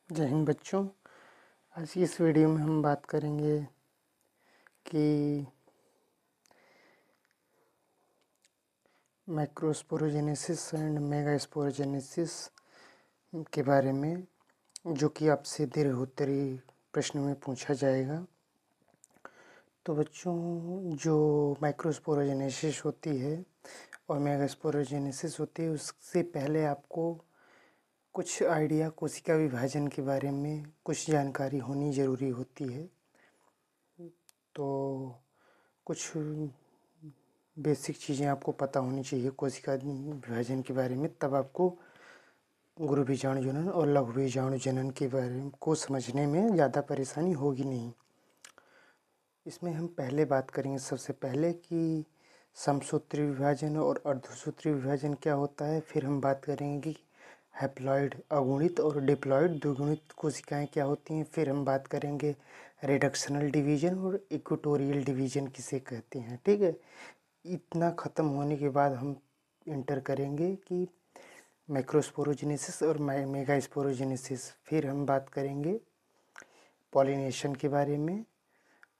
जय हिंद बच्चों। आज की इस वीडियो में हम बात करेंगे कि माइक्रोस्पोरोजेनेसिस एंड मेगास्पोरोजेनेसिस के बारे में, जो कि आपसे दीर्घोत्तरी प्रश्न में पूछा जाएगा। तो बच्चों, जो माइक्रोस्पोरोजेनेसिस होती है और मेगास्पोरोजेनेसिस होती है, उससे पहले आपको कुछ आइडिया कोशिका विभाजन के बारे में कुछ जानकारी होनी ज़रूरी होती है। तो कुछ बेसिक चीज़ें आपको पता होनी चाहिए कोशिका विभाजन के बारे में, तब आपको गुरु बीजाणु जनन और लघु बीजाणु जनन के बारे को समझने में ज़्यादा परेशानी होगी नहीं। इसमें हम पहले बात करेंगे सबसे पहले कि समसूत्री विभाजन और अर्धसूत्री विभाजन क्या होता है। फिर हम बात करेंगे कि हैप्लॉइड अगुणित और डिप्लॉइड द्विगुणित कोशिकाएं क्या होती हैं। फिर हम बात करेंगे रिडक्शनल डिवीजन और इक्वेटोरियल डिवीजन किसे कहते हैं। ठीक है, इतना ख़त्म होने के बाद हम इंटर करेंगे कि माइक्रोस्पोरोजेनेसिस और मेगास्पोरोजेनेसिस। फिर हम बात करेंगे पॉलिनेशन के बारे में,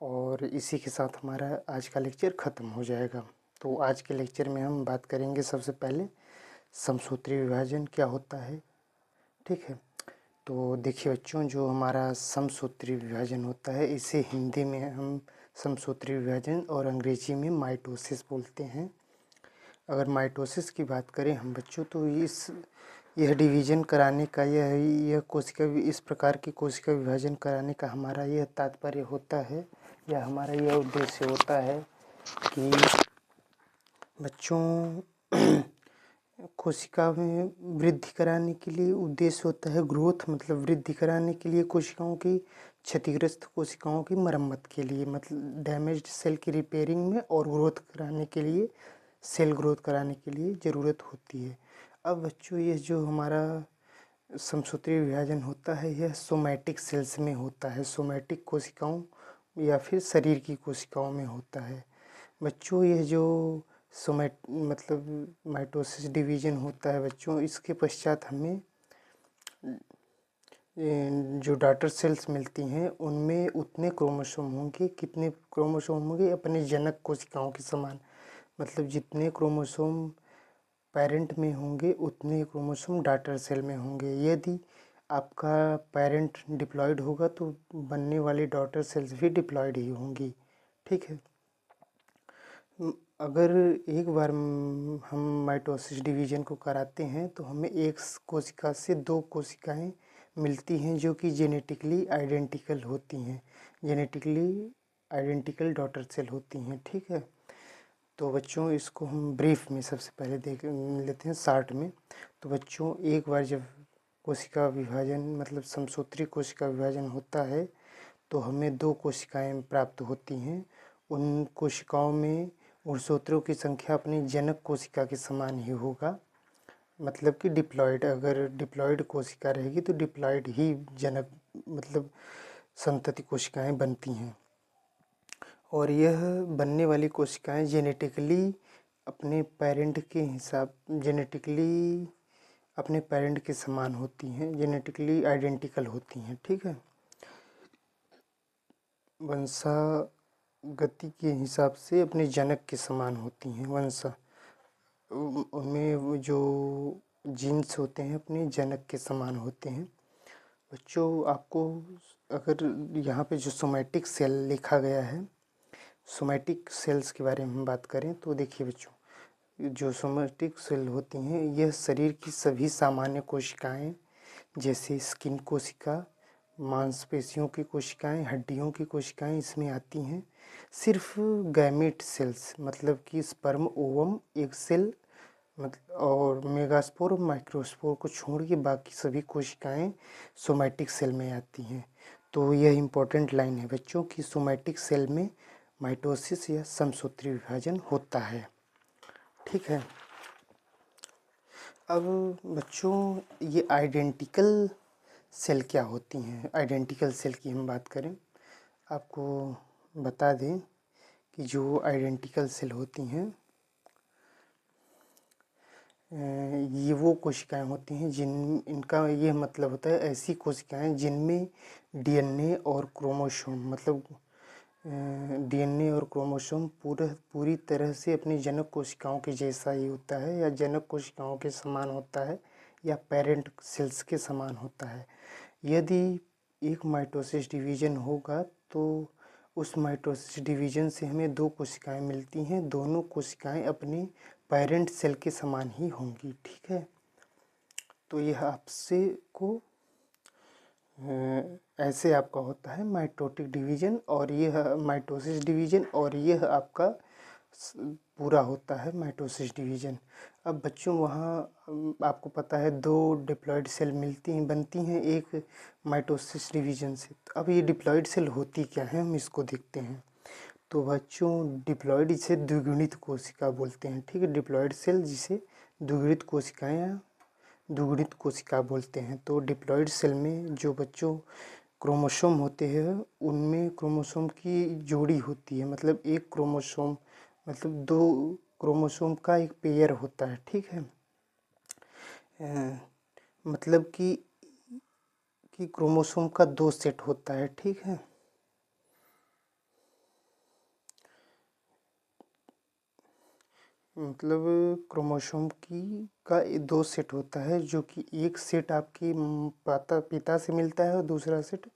और इसी के साथ हमारा आज का लेक्चर ख़त्म हो जाएगा। तो आज के लेक्चर में हम बात करेंगे सबसे पहले समसूत्री विभाजन क्या होता है। ठीक है, तो देखिए बच्चों, जो हमारा समसूत्री विभाजन होता है, इसे हिंदी में हम समसूत्री विभाजन और अंग्रेजी में माइटोसिस बोलते हैं। अगर माइटोसिस की बात करें हम बच्चों, तो यह डिवीज़न कराने का, यह कोशिका, इस प्रकार की कोशिका विभाजन कराने का हमारा यह तात्पर्य होता है, या हमारा यह उद्देश्य होता है कि बच्चों कोशिका में वृद्धि कराने के लिए उद्देश्य होता है ग्रोथ, मतलब वृद्धि कराने के लिए कोशिकाओं की, क्षतिग्रस्त कोशिकाओं की मरम्मत के लिए, मतलब डैमेज्ड सेल की रिपेयरिंग में, और ग्रोथ कराने के लिए, सेल ग्रोथ कराने के लिए ज़रूरत होती है। अब बच्चों, ये जो हमारा समसूत्री विभाजन होता है, यह सोमैटिक सेल्स में होता है, सोमैटिक कोशिकाओं या फिर शरीर की कोशिकाओं में होता है। बच्चों, यह जो मतलब माइटोसिस डिवीजन होता है बच्चों, इसके पश्चात हमें जो डॉटर सेल्स मिलती हैं, उनमें उतने क्रोमोसोम होंगे, कितने क्रोमोसोम होंगे अपने जनक कोशिकाओं के समान, मतलब जितने क्रोमोसोम पेरेंट में होंगे उतने क्रोमोसोम डॉटर सेल में होंगे। यदि आपका पेरेंट डिप्लॉयड होगा तो बनने वाली डॉटर सेल्स भी डिप्लॉयड ही होंगी। ठीक है, अगर एक बार हम माइटोसिस डिवीजन को कराते हैं तो हमें एक कोशिका से दो कोशिकाएं मिलती हैं जो कि जेनेटिकली आइडेंटिकल होती हैं, जेनेटिकली आइडेंटिकल डॉटर सेल होती हैं। ठीक है, तो बच्चों इसको हम ब्रीफ में सबसे पहले देख लेते हैं, शॉर्ट में। तो बच्चों, एक बार जब कोशिका विभाजन, मतलब समसूत्री कोशिका विभाजन होता है, तो हमें दो कोशिकाएं प्राप्त होती हैं। उन कोशिकाओं में गुणसूत्रों की संख्या अपनी जनक कोशिका के समान ही होगा, मतलब कि डिप्लॉयड, अगर डिप्लॉयड कोशिका रहेगी तो डिप्लॉयड ही जनक, मतलब संतति कोशिकाएं बनती हैं। और यह बनने वाली कोशिकाएं जेनेटिकली अपने पेरेंट के हिसाब, जेनेटिकली अपने पेरेंट के समान होती हैं, जेनेटिकली आइडेंटिकल होती हैं। ठीक है, वंशागति के हिसाब से अपने जनक के समान होती हैं। उनमें जो जीन्स होते हैं अपने जनक के समान होते हैं। बच्चों, आपको अगर यहाँ पे जो सोमैटिक सेल लिखा गया है, सोमैटिक सेल्स के बारे में हम बात करें तो देखिए बच्चों, जो सोमैटिक सेल होती हैं, यह शरीर की सभी सामान्य कोशिकाएं, जैसे स्किन कोशिका, मांसपेशियों की कोशिकाएं, हड्डियों की कोशिकाएं इसमें आती हैं। सिर्फ गैमेट सेल्स, मतलब कि स्पर्म, ओवम, एग सेल, मतलब और मेगास्पोर और माइक्रोस्पोर को छोड़ के बाकी सभी कोशिकाएं सोमैटिक सेल में आती हैं। तो यह इम्पोर्टेंट लाइन है बच्चों कि सोमैटिक सेल में माइटोसिस या समसूत्री विभाजन होता है। ठीक है, अब बच्चों, ये आइडेंटिकल सेल क्या होती हैं। आइडेंटिकल सेल की हम बात करें, आपको बता दें कि जो आइडेंटिकल सेल होती हैं, ये वो कोशिकाएं होती हैं इनका ये मतलब होता है ऐसी कोशिकाएं जिनमें डीएनए और क्रोमोसोम मतलब डीएनए और क्रोमोसोम पूरी तरह से अपनी जनक कोशिकाओं के जैसा ही होता है या जनक कोशिकाओं के समान होता है या पेरेंट सेल्स के समान होता है। यदि एक माइटोसिस डिवीजन होगा तो उस माइटोसिस डिवीजन से हमें दो कोशिकाएं मिलती हैं, दोनों कोशिकाएं अपने पेरेंट सेल के समान ही होंगी। ठीक है, तो यह आपसे को ऐसे आपका होता है माइटोटिक डिवीजन और यह माइटोसिस डिवीजन और यह आपका पूरा होता है माइटोसिस डिवीजन। अब बच्चों वहाँ आपको पता है दो डिप्लॉयड सेल बनती हैं एक माइटोसिस डिवीजन से। तो अब ये डिप्लॉयड सेल होती क्या है हम इसको देखते हैं। तो बच्चों डिप्लॉयड इसे द्विगुणित कोशिका बोलते हैं। ठीक है, डिप्लॉयड सेल जिसे द्विगुणित कोशिका बोलते हैं। तो डिप्लॉयड सेल में जो बच्चों क्रोमोसोम होते हैं उनमें क्रोमोसोम की जोड़ी होती है, मतलब एक क्रोमोसोम मतलब दो क्रोमोसोम का एक पेयर होता है। ठीक है, मतलब कि क्रोमोसोम का दो सेट होता है। ठीक है, मतलब क्रोमोसोम का दो सेट होता है जो कि एक सेट आपकी पिता से मिलता है और दूसरा सेट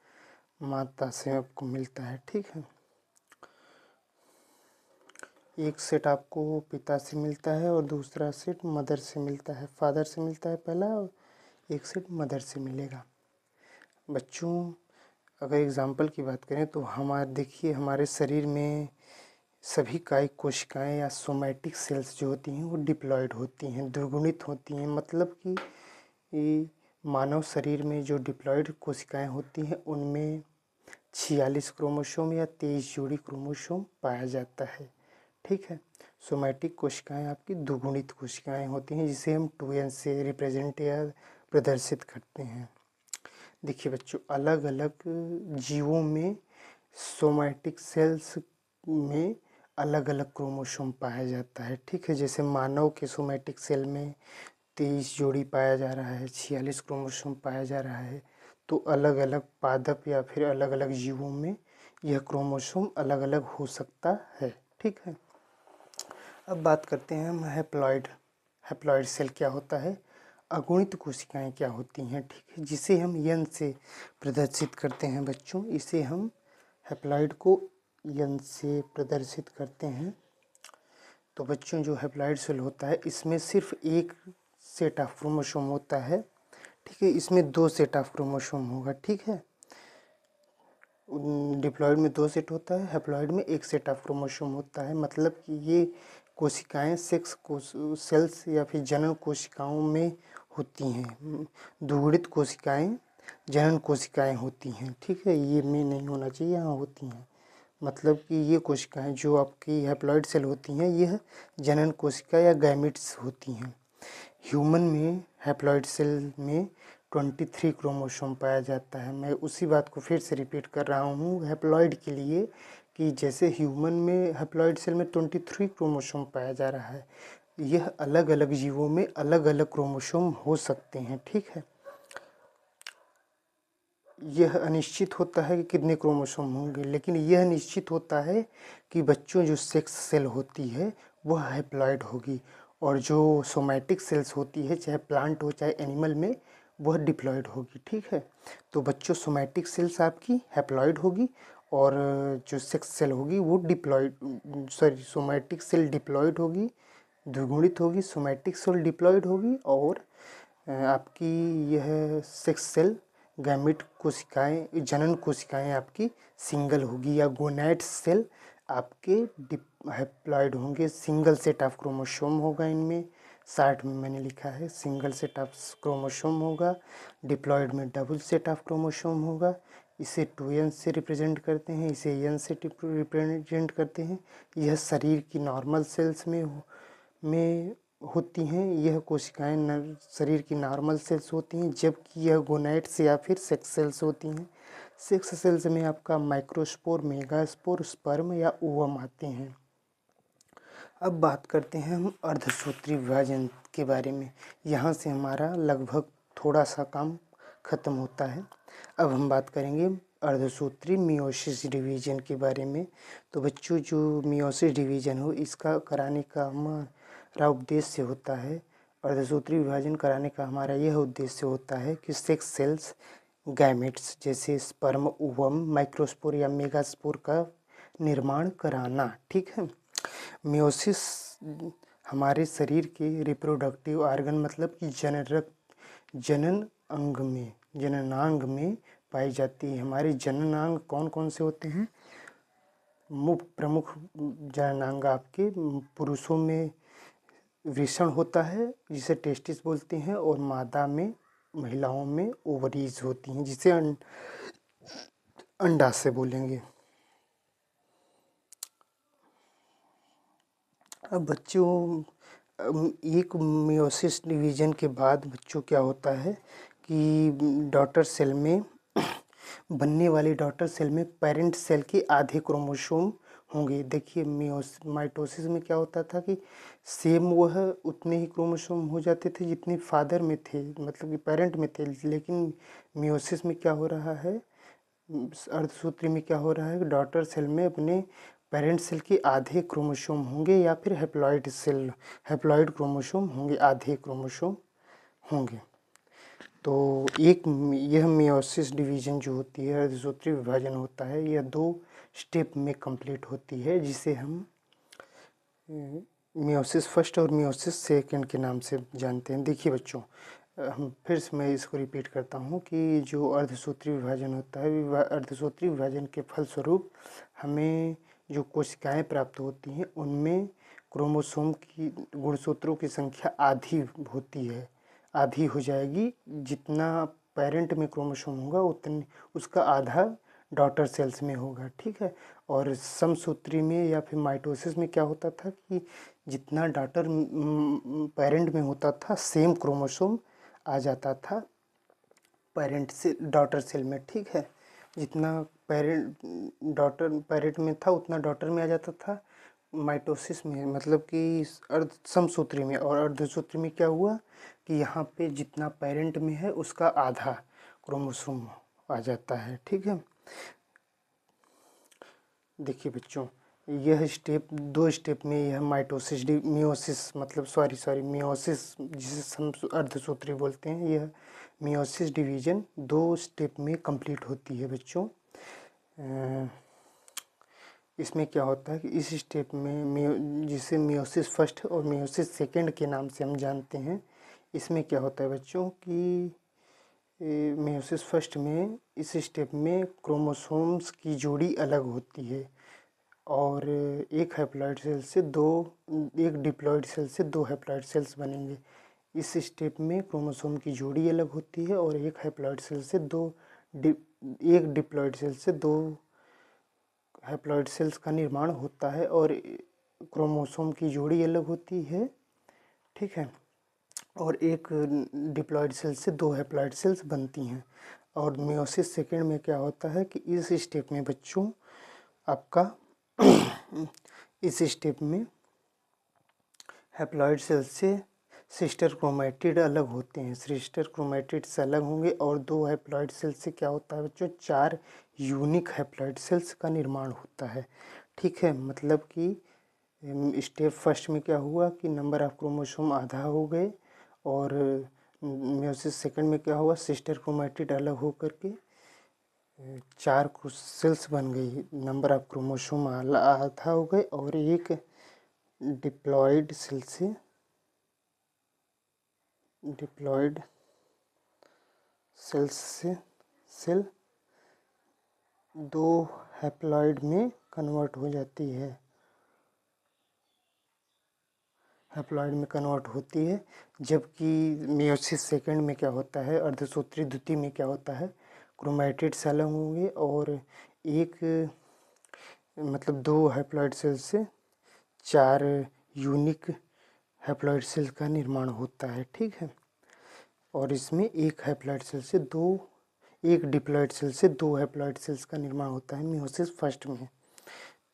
माता से आपको मिलता है। ठीक है, एक सेट आपको पिता से मिलता है और दूसरा सेट मदर से मिलता है, फादर से मिलता है पहला और एक सेट मदर से मिलेगा। बच्चों अगर एग्जाम्पल की बात करें तो देखिए हमारे शरीर में सभी कायिक कोशिकाएं या सोमैटिक सेल्स जो होती हैं वो डिप्लॉयड होती हैं, द्विगुणित होती हैं। मतलब कि मानव शरीर में जो डिप्लॉयड कोशिकाएं होती हैं उनमें 46 क्रोमोसोम या 23 जोड़ी क्रोमोसोम पाया जाता है। ठीक है, सोमैटिक कोशिकाएं आपकी द्विगुणित कोशिकाएं होती हैं जिसे हम 2n से रिप्रेजेंट या प्रदर्शित करते हैं। देखिए बच्चों अलग अलग जीवों में सोमैटिक सेल्स में अलग अलग क्रोमोसोम पाया जाता है। ठीक है, जैसे मानव के सोमैटिक सेल में 23 जोड़ी पाया जा रहा है, 46 क्रोमोसोम पाया जा रहा है। तो अलग अलग पादप या फिर अलग अलग जीवों में यह क्रोमोसोम अलग अलग हो सकता है। ठीक है, अब बात करते हैं हम हैप्लॉइड सेल क्या होता है, अगुणित कोशिकाएं क्या होती हैं। ठीक है, जिसे हम यन से प्रदर्शित करते हैं बच्चों, इसे हम हैप्लॉइड को यन से प्रदर्शित करते हैं। तो बच्चों जो हैप्लॉइड सेल होता है इसमें सिर्फ एक सेट ऑफ क्रोमोसोम होता है। ठीक है, इसमें दो सेट ऑफ क्रोमोसोम होगा। ठीक है, डिप्लॉयड में दो सेट होता है, हैप्लॉइड में एक सेट ऑफ क्रोमोसोम होता है। मतलब कि ये कोशिकाएं सेल्स या फिर जनन कोशिकाओं में होती हैं, द्विगुणित कोशिकाएं जनन कोशिकाएं होती हैं। ठीक है, ये में नहीं होना चाहिए, यहाँ होती हैं। मतलब कि ये कोशिकाएं जो आपकी हैप्लॉइड सेल होती हैं यह जनन कोशिका या गैमिट्स होती हैं। ह्यूमन में हैप्लॉइड सेल में 23 क्रोमोसोम पाया जाता है। मैं उसी बात को फिर से रिपीट कर रहा हूँ हैप्लॉइड के लिए कि जैसे ह्यूमन में हैप्लॉइड सेल में 23 क्रोमोसोम पाया जा रहा है, यह अलग अलग जीवों में अलग अलग क्रोमोसोम हो सकते हैं। ठीक है, यह अनिश्चित होता है कि कितने क्रोमोसोम होंगे, लेकिन यह निश्चित होता है कि बच्चों जो सेक्स सेल होती है वह हैप्लॉइड होगी और जो सोमैटिक सेल्स होती है चाहे प्लांट हो चाहे एनिमल में वह डिप्लॉयड होगी। ठीक है, तो बच्चों सोमैटिक सेल्स आपकी हैप्लॉइड होगी और जो सेक्स सेल होगी वो सोमैटिक सेल डिप्लॉयड होगी, द्विगुणित होगी, सोमैटिक सेल डिप्लॉयड होगी और आपकी यह सेक्स सेल गैमिट कोशिकाएं जनन कोशिकाएं आपकी सिंगल होगी या गोनैड सेल आपके हैप्लॉइड होंगे। सिंगल सेट ऑफ क्रोमोसोम होगा इनमें, 60 में मैंने लिखा है सिंगल सेट ऑफ क्रोमोसोम होगा। डिप्लॉयड में डबल सेट ऑफ क्रोमोसोम होगा। इसे 2n से रिप्रेजेंट करते हैं, इसे n से रिप्रेजेंट करते हैं। यह शरीर की नॉर्मल सेल्स में होती हैं, यह कोशिकाएं शरीर की नॉर्मल सेल्स होती हैं, जबकि यह गोनैड्स या फिर सेक्स सेल्स होती हैं। सेक्स सेल्स में आपका माइक्रोस्पोर, मेगास्पोर, स्पर्म या ओवम आते हैं। अब बात करते हैं हम अर्धसूत्री विभाजन के बारे में। यहाँ से हमारा लगभग थोड़ा सा काम ख़त्म होता है। अब हम बात करेंगे अर्धसूत्री मियोसिस डिवीजन के बारे में। तो बच्चों, जो मियोसिस डिवीजन हो, इसका कराने का हमारा उद्देश्य होता है, अर्धसूत्री विभाजन कराने का हमारा यह उद्देश्य होता है कि सेक्स सेल्स, गैमेट्स जैसे स्पर्म, ओवम, माइक्रोस्पोर या मेगास्पोर का निर्माण कराना। ठीक है। मियोसिस हमारे शरीर के रिप्रोडक्टिव ऑर्गन मतलब कि जननांग में पाई जाती है। हमारे जननांग कौन कौन से होते हैं? प्रमुख जननांग आपके पुरुषों में वृषण होता है जिसे टेस्टिस बोलते हैं, और मादा में, महिलाओं में ओवरीज होती हैं जिसे अंडाशय बोलेंगे। अब बच्चों, एक मियोसिस डिवीजन के बाद बच्चों क्या होता है कि डॉटर सेल में बनने वाली डॉटर सेल में पेरेंट सेल के आधे क्रोमोसोम होंगे। देखिए, माइटोसिस में क्या होता था कि सेम वह उतने ही क्रोमोसोम हो जाते थे जितने फादर में थे, मतलब कि पेरेंट में थे। लेकिन मियोसिस में क्या हो रहा है, अर्धसूत्री में क्या हो रहा है कि डॉटर सेल में अपने पेरेंट सेल के आधे क्रोमोसोम होंगे या फिर हैप्लॉइड क्रोमोसोम होंगे, आधे क्रोमोसोम होंगे। तो यह मियोसिस डिवीजन जो होती है, अर्धसूत्री विभाजन होता है, यह 2 स्टेप में कंप्लीट होती है, जिसे हम मियोसिस फर्स्ट और मियोसिस सेकंड के नाम से जानते हैं। देखिए बच्चों, हम फिर से मैं इसको रिपीट करता हूँ कि जो अर्धसूत्री विभाजन होता है, अर्धसूत्री विभाजन के फलस्वरूप हमें जो कोशिकाएं प्राप्त होती हैं, उनमें क्रोमोसोम की गुणसूत्रों की संख्या आधी होती है, आधी हो जाएगी। जितना पेरेंट में क्रोमोसोम होगा उतनी उसका आधा डॉटर सेल्स में होगा। ठीक है। और समसूत्री में या फिर माइटोसिस में क्या होता था कि जितना डॉटर पेरेंट में होता था, सेम क्रोमोसोम आ जाता था पेरेंट से डॉटर सेल में। ठीक है। जितना पेरेंट में था उतना डॉटर में आ जाता था माइटोसिस में, मतलब कि समसूत्री में। और अर्धसूत्री में क्या हुआ कि यहाँ पे जितना पेरेंट में है उसका आधा क्रोमोसोम आ जाता है। ठीक है। देखिए बच्चों, यह स्टेप 2 स्टेप में यह मियोसिस जिसे हम अर्धसूत्री बोलते हैं, यह मियोसिस डिवीजन 2 स्टेप में कंप्लीट होती है बच्चों। इसमें क्या होता है कि इस स्टेप में जिसे मियोसिस फर्स्ट और मियोसिस सेकंड के नाम से हम जानते हैं, इसमें क्या होता है बच्चों कि मियोसिस फर्स्ट में इस स्टेप में क्रोमोसोम्स की जोड़ी अलग होती है, और एक डिप्लॉइड सेल से 2 हैप्लॉइड सेल्स बनेंगे। इस स्टेप में क्रोमोसोम की जोड़ी अलग होती है, और एक डिप्लॉइड सेल से 2 हैप्लॉइड सेल्स का निर्माण होता है, और क्रोमोसोम की जोड़ी अलग होती है। ठीक है। और एक डिप्लॉइड सेल से 2 हैप्लॉइड सेल्स बनती हैं। और मियोसिस सेकेंड में क्या होता है कि इस स्टेप में बच्चों आपका इस स्टेप में हैप्लॉइड सेल से सिस्टर क्रोमैटिड अलग होते हैं, सिस्टर क्रोमैटिड से अलग होंगे, और 2 हैप्लॉइड सेल से क्या होता है बच्चों, 4 यूनिक हैप्लॉइड सेल्स का निर्माण होता है। ठीक है। मतलब कि स्टेप फर्स्ट में क्या हुआ कि नंबर ऑफ क्रोमोसोम आधा हो गए, और मियोसिस सेकंड में क्या हुआ, सिस्टर क्रोमैटिड अलग होकर के 4 सेल्स बन गई, नंबर ऑफ क्रोमोसोम आधा हो गए, और एक डिप्लॉइड सेल 2 हैप्लॉइड में कन्वर्ट हो जाती है, जबकि मियोसिस सेकंड में क्या होता है, अर्धसूत्री द्वितीय में क्या होता है, क्रोमैटिड से अलग होंगे, और एक मतलब 2 हैप्लॉइड सेल से 4 यूनिक हैप्लॉइड सेल का निर्माण होता है। ठीक है। और इसमें एक डिप्लॉइड सेल से 2 हैप्लॉइड सेल्स का निर्माण होता है मियोसिस फर्स्ट में।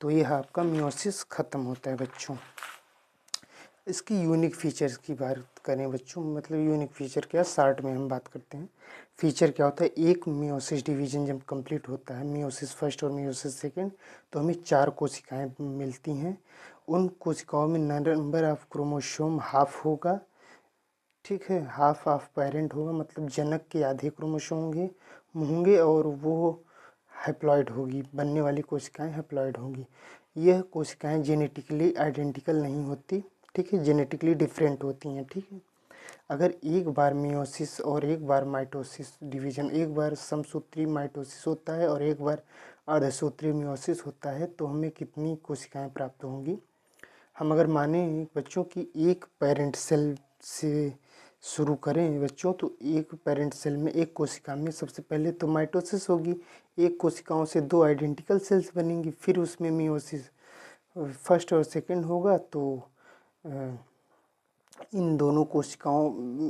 तो यह आपका मियोसिस खत्म होता है बच्चों। इसकी यूनिक फीचर्स की बात करें बच्चों, मतलब यूनिक फीचर क्या, शॉर्ट में हम बात करते हैं। फीचर क्या होता है, एक मियोसिस डिवीजन जब कंप्लीट होता है, मियोसिस फर्स्ट और मियोसिस सेकंड, तो हमें 4 कोशिकाएं मिलती हैं। उन कोशिकाओं में नंबर ऑफ क्रोमोसोम हाफ होगा, ठीक है, हाफ ऑफ पेरेंट होगा, मतलब जनक के आधे क्रोमोसोम होंगे और वो हैप्लॉइड होगी, बनने वाली कोशिकाएं हैप्लॉइड होंगी। यह कोशिकाएं जेनेटिकली आइडेंटिकल नहीं होती, ठीक है, जेनेटिकली डिफरेंट होती हैं, ठीक है। अगर एक बार मियोसिस और एक बार माइटोसिस डिवीजन, एक बार समसूत्री माइटोसिस होता है और एक बार अर्धसूत्री मियोसिस होता है, तो हमें कितनी कोशिकाएं प्राप्त होंगी। हम अगर माने बच्चों की एक पेरेंट सेल से शुरू करें बच्चों, तो एक पेरेंट सेल में एक कोशिका में सबसे पहले तो माइटोसिस होगी, एक कोशिकाओं से 2 आइडेंटिकल सेल्स बनेंगी, फिर उसमें मियोसिस फर्स्ट और सेकंड होगा, तो इन दोनों कोशिकाओं,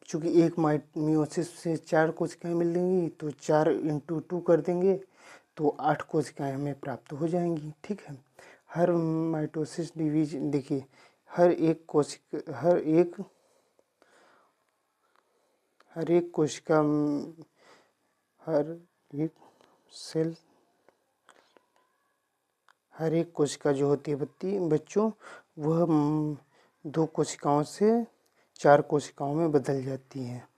चूँकि एक मियोसिस से 4 कोशिकाएं मिलेंगी, तो 4 इंटू 2 कर देंगे तो 8 कोशिकाएं हमें प्राप्त हो जाएंगी, ठीक है। हर माइटोसिस डिवीजन, देखिए, हर एक कोशिका, हर एक कोशिका, हर एक सेल, हर एक कोशिका जो होती है बच्चों, वह 2 कोशिकाओं से 4 कोशिकाओं में बदल जाती है।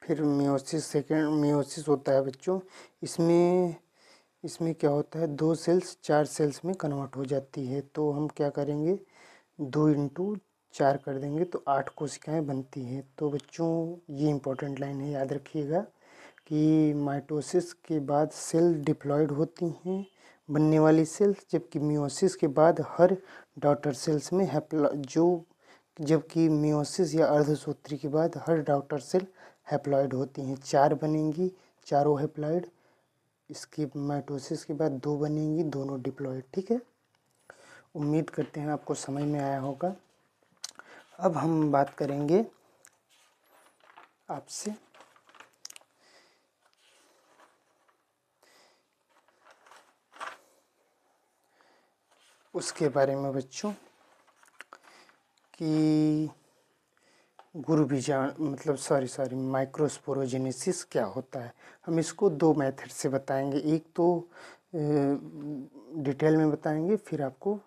फिर मियोसिस होता है बच्चों, इसमें क्या होता है, 2 सेल्स 4 सेल्स में कन्वर्ट हो जाती है, तो हम क्या करेंगे, 2 इंटू 4 कर देंगे तो 8 कोशिकाएं बनती हैं। तो बच्चों ये इंपॉर्टेंट लाइन है, याद रखिएगा कि माइटोसिस के बाद सेल डिप्लॉयड होती हैं, बनने वाली सेल्स, जबकि मियोसिस के बाद हर डॉटर सेल्स में जबकि मियोसिस या अर्धसूत्री के बाद हर डॉटर सेल हैप्लॉइड होती हैं, 4 बनेंगी, चारों हैप्लॉइड। इसके माइटोसिस के बाद 2 बनेंगी, दोनों डिप्लॉइड, ठीक है। उम्मीद करते हैं आपको समझ में आया होगा। अब हम बात करेंगे आपसे उसके बारे में बच्चों कि गुरु बीजाणु, मतलब सॉरी माइक्रोस्पोरोजेनेसिस क्या होता है। हम इसको 2 मेथड से बताएंगे, एक तो डिटेल में बताएंगे, फिर आपको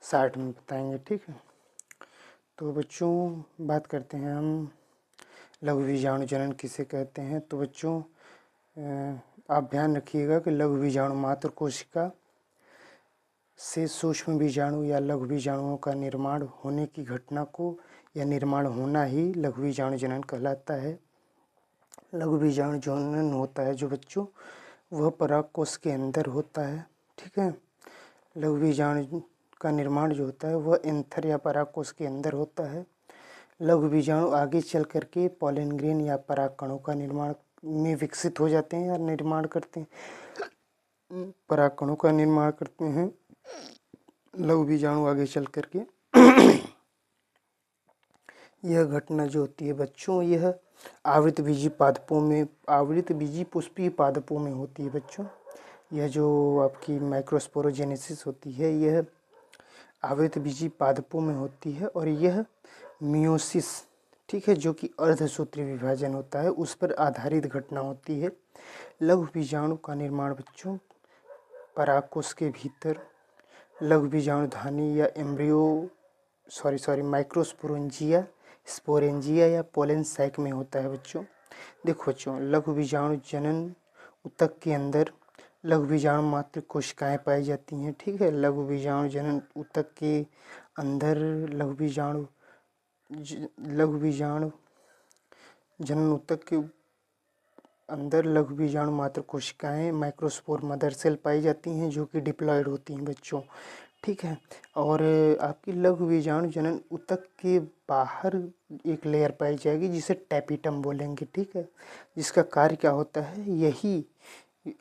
शॉर्ट में बताएंगे, ठीक है। तो बच्चों बात करते हैं हम लघु बीजाणु जनन किसे कहते हैं। तो बच्चों आप ध्यान रखिएगा कि लघु बीजाणु मात्र कोशिका से सूक्ष्म बीजाणु या लघु बीजाणुओं का निर्माण होने की घटना को या निर्माण होना ही लघु बीजाणु जनन कहलाता है। लघु बीजाणु जनन होता है जो बच्चों, वह परागकोश के अंदर होता है, ठीक है। लघु बीजाणु का निर्माण जो होता है वह एंथर या परागकोश के अंदर होता है। लघु बीजाणु आगे चल करके पॉलन ग्रेन या पराग कणों का निर्माण में विकसित हो जाते हैं या निर्माण करते हैं, पराग कणों का निर्माण करते हैं लघु बीजाणु आगे चल करके। यह घटना जो होती है बच्चों, यह आवृत बीजी पुष्पीय पादपों में होती है बच्चों। यह जो आपकी माइक्रोस्पोरोजेनेसिस होती है, यह आवृत बीजी पादपों में होती है और यह मियोसिस, ठीक है, जो कि अर्धसूत्री विभाजन होता है, उस पर आधारित घटना होती है। लघु बीजाणु का निर्माण बच्चों परागकोश के भीतर लघु बीजाणुधानी या स्पोरेंजिया या पोलन सैक में होता है बच्चों। देखो बच्चों, लघु बीजाणु जनन ऊतक के अंदर लघु बीजाणु मात्र कोशिकाएं पाई जाती हैं, ठीक है। लघु बीजाणु जनन ऊतक के अंदर लघु बीजाणु जनन ऊतक के अंदर लघु बीजाणु मात्र कोशिकाएं माइक्रोस्पोर मदर सेल पाई जाती हैं जो कि डिप्लॉयड होती हैं बच्चों, ठीक है। और आपकी लघु बीजाणु जनन ऊतक के बाहर एक लेयर पाई जाएगी जिसे टैपिटम बोलेंगे, ठीक है, जिसका कार्य क्या होता है, यही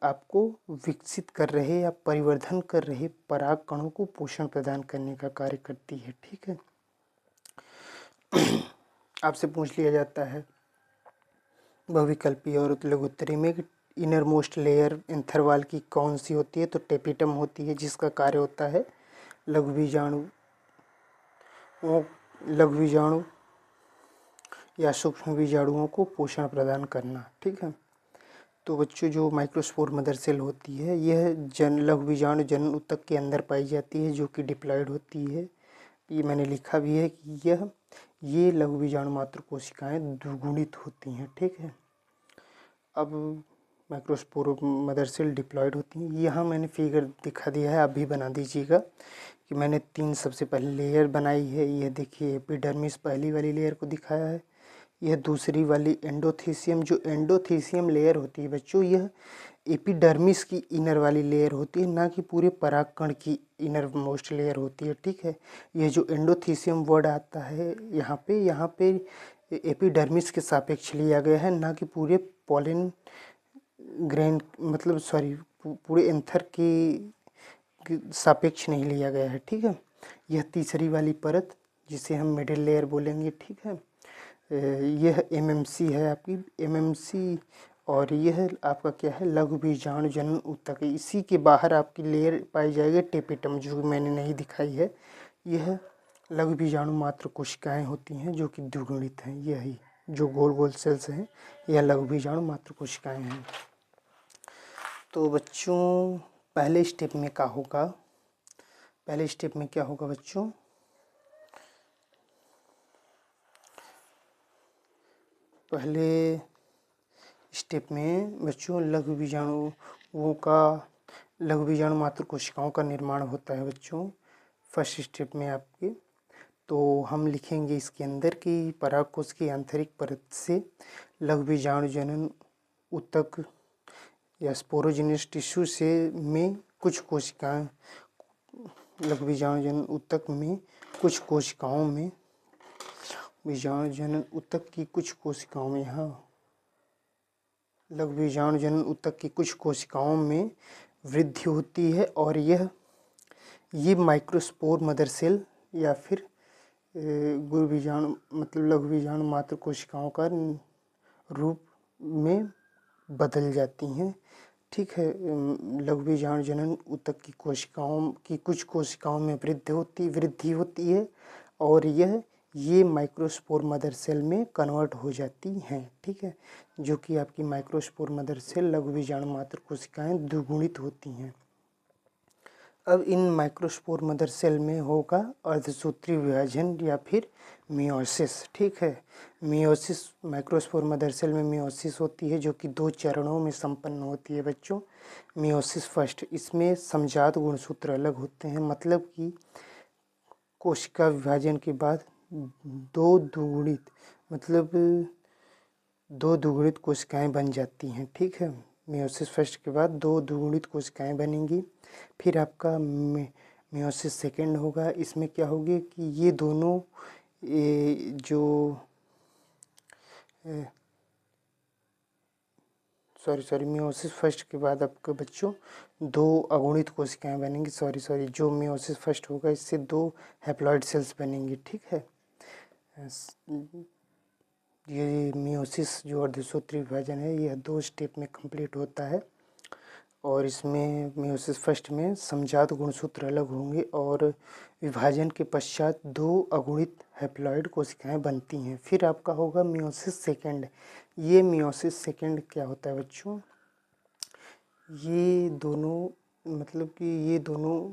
आपको विकसित कर रहे या परिवर्धन कर रहे पराग कणों को पोषण प्रदान करने का कार्य करती है। ठीक है। आपसे पूछ लिया जाता है बहुविकल्पीय और लघुत्तरी में इनर मोस्ट लेयर एंथरवाल की कौन सी होती है, तो टेपिटम होती है, जिसका कार्य होता है लघु बीजाणु या सूक्ष्म बीजाणुओं को पोषण प्रदान करना। ठीक है। तो बच्चों, जो माइक्रोस्पोर मदर सेल होती है यह लघु बीजाणु जनन ऊतक के अंदर पाई जाती है, जो कि डिप्लॉयड होती है। ये मैंने लिखा भी है कि ये लघु बीजाणु मात्र कोशिकाएं द्विगुणित होती हैं। ठीक है। अब माइक्रोस्पोर मदर सेल डिप्लॉयड होती हैं। यहाँ मैंने फिगर दिखा दिया है, आप भी बना दीजिएगा कि मैंने 3 सबसे पहले लेयर बनाई है। यह देखिए एपिडर्मिस पहली वाली लेयर को दिखाया है, यह दूसरी वाली एंडोथीसियम। जो एंडोथीसियम लेयर होती है बच्चों, यह एपिडर्मिस की इनर वाली लेयर होती है, ना कि पूरे परागकण की इनर मोस्ट लेयर होती है। ठीक है। यह जो एंडोथीसियम वर्ड आता है यहाँ पे एपिडर्मिस के सापेक्ष लिया गया है, ना कि पूरे पॉलन ग्रैंड मतलब पूरे एंथर के सापेक्ष नहीं लिया गया है। ठीक है। यह तीसरी वाली परत जिसे हम मिडिल लेयर बोलेंगे। ठीक है। यह एमएमसी है आपकी एमएमसी, और यह आपका क्या है लघु बीजाणु जनन ऊतक। इसी के बाहर आपकी लेयर पाई जाएगी टेपिटम, जो मैंने नहीं दिखाई है। यह लघु बीजाणु मात्र कोशिकाएं होती हैं जो कि द्विगुणित हैं। यही जो गोल गोल सेल्स हैं यह लघु बीजाणु मात्र कोशिकाएं हैं। तो बच्चों, पहले स्टेप में क्या होगा, पहले स्टेप में क्या होगा बच्चों, पहले स्टेप में बच्चों लघु बीजाणु मात्र कोशिकाओं का निर्माण होता है बच्चों, फर्स्ट स्टेप में आपके। तो हम लिखेंगे इसके अंदर कि परागकोश की आंतरिक परत से लघु बीजाणु जनन ऊतक या स्पोरोजेनियस टिश्यू से में कुछ कोशिकाएं, लघु बीजाणु जनन ऊतक में कुछ कोशिकाओं में बीजाणु जनन ऊतक की कुछ कोशिकाओं में लघु बीजाणु जनन ऊतक की कुछ कोशिकाओं में वृद्धि होती है, और ये माइक्रोस्पोर मदर सेल या फिर गुरु बीजाणु मतलब लघु बीजाणु मात्र कोशिकाओं का रूप में बदल जाती हैं। ठीक है। लघु बीजाणु जनन ऊतक की कोशिकाओं की कुछ कोशिकाओं में वृद्धि होती है, और ये माइक्रोस्पोर मदर सेल में कन्वर्ट हो जाती हैं। ठीक है। जो कि आपकी माइक्रोस्पोर मदर सेल लघु बीजाणु मात्र कोशिकाएं द्विगुणित होती हैं। अब इन माइक्रोस्पोर मदर सेल में होगा अर्धसूत्री विभाजन या फिर मियोसिस। ठीक है। मियोसिस, माइक्रोस्पोर मदर सेल में मियोसिस होती है, जो कि 2 चरणों में संपन्न होती है बच्चों। मियोसिस फर्स्ट, इसमें समजात गुणसूत्र अलग होते हैं, मतलब कि कोशिका विभाजन के बाद दो दुगुणित कोशिकाएं बन जाती हैं। ठीक है। मियोसिस फर्स्ट के बाद 2 दुगुणित कोशिकाएं बनेंगी। फिर आपका मियोसिस सेकेंड होगा। इसमें क्या होगी कि ये दोनों मियोसिस फर्स्ट के बाद आपके बच्चों 2 अगुणित कोशिकाएं बनेंगी। जो मियोसिस फर्स्ट होगा इससे 2 हैप्लॉइड सेल्स बनेंगी। ठीक है। ये मियोसिस जो अर्धसूत्री विभाजन है यह 2 स्टेप में कंप्लीट होता है, और इसमें मियोसिस फर्स्ट में समजात गुणसूत्र अलग होंगे और विभाजन के पश्चात 2 अगुणित हैप्लॉइड कोशिकाएं बनती हैं। फिर आपका होगा मियोसिस सेकेंड। ये मियोसिस सेकेंड क्या होता है बच्चों, ये दोनों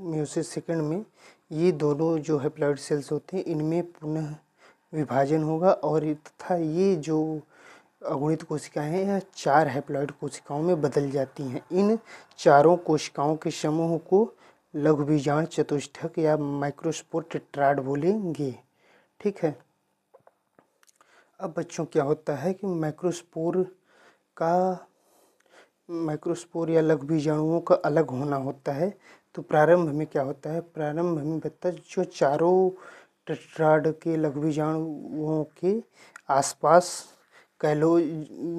मियोसिस सेकेंड में ये दोनों जो हैप्लॉइड सेल्स होते हैं इनमें पुनः विभाजन होगा, और तथा ये जो अगुणित कोशिकाएं हैं यह 4 हैप्लॉइड कोशिकाओं में बदल जाती हैं। इन चारों कोशिकाओं के समूह को लघु बीजाणु चतुष्टक या माइक्रोस्पोर टेट्राड बोलेंगे। ठीक है। अब बच्चों क्या होता है कि माइक्रोस्पोर या लघु बीजाणुओं का अलग होना होता है। तो प्रारंभ में क्या होता है, प्रारंभ में बता जो चारों टेट्राड के लघु बीजाणुओं के आसपास कैलोज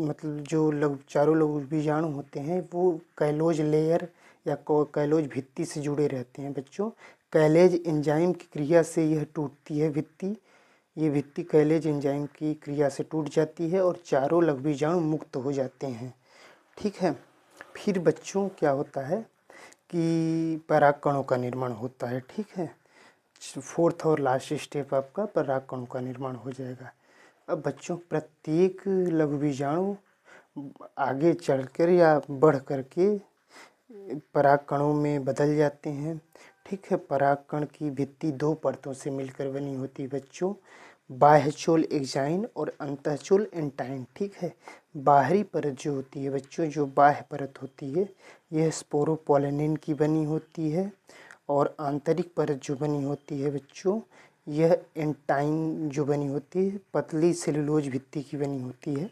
मतलब जो चारों लघु बीजाणु होते हैं वो कैलोज लेयर या कैलोज भित्ति से जुड़े रहते हैं बच्चों। कैलेज एंजाइम की क्रिया से यह टूटती है भित्ति, ये भित्ति कैलेज एंजाइम की क्रिया से टूट जाती है और चारों लघु बीजाणु मुक्त हो जाते हैं। ठीक है, फिर बच्चों क्या होता है कि परागकणों का निर्माण होता है। ठीक है, फोर्थ और लास्ट स्टेप आपका परागकणों का निर्माण हो जाएगा। अब बच्चों प्रत्येक लघु बीजाणु आगे चलकर या बढ़ करके परागकणों में बदल जाते हैं। ठीक है, परागकण की भित्ति दो परतों से मिलकर बनी होती है बच्चों, बाह्यचोल एक्जाइन और अंतःचोल एंटाइन। ठीक है, बाहरी परत जो होती है बच्चों, जो बाह्य परत होती है यह स्पोरोपोलिनिन की बनी होती है और आंतरिक परत जो बनी होती है बच्चों यह एंटाइन जो बनी होती है पतली सेलुलोज भित्ति की बनी होती है।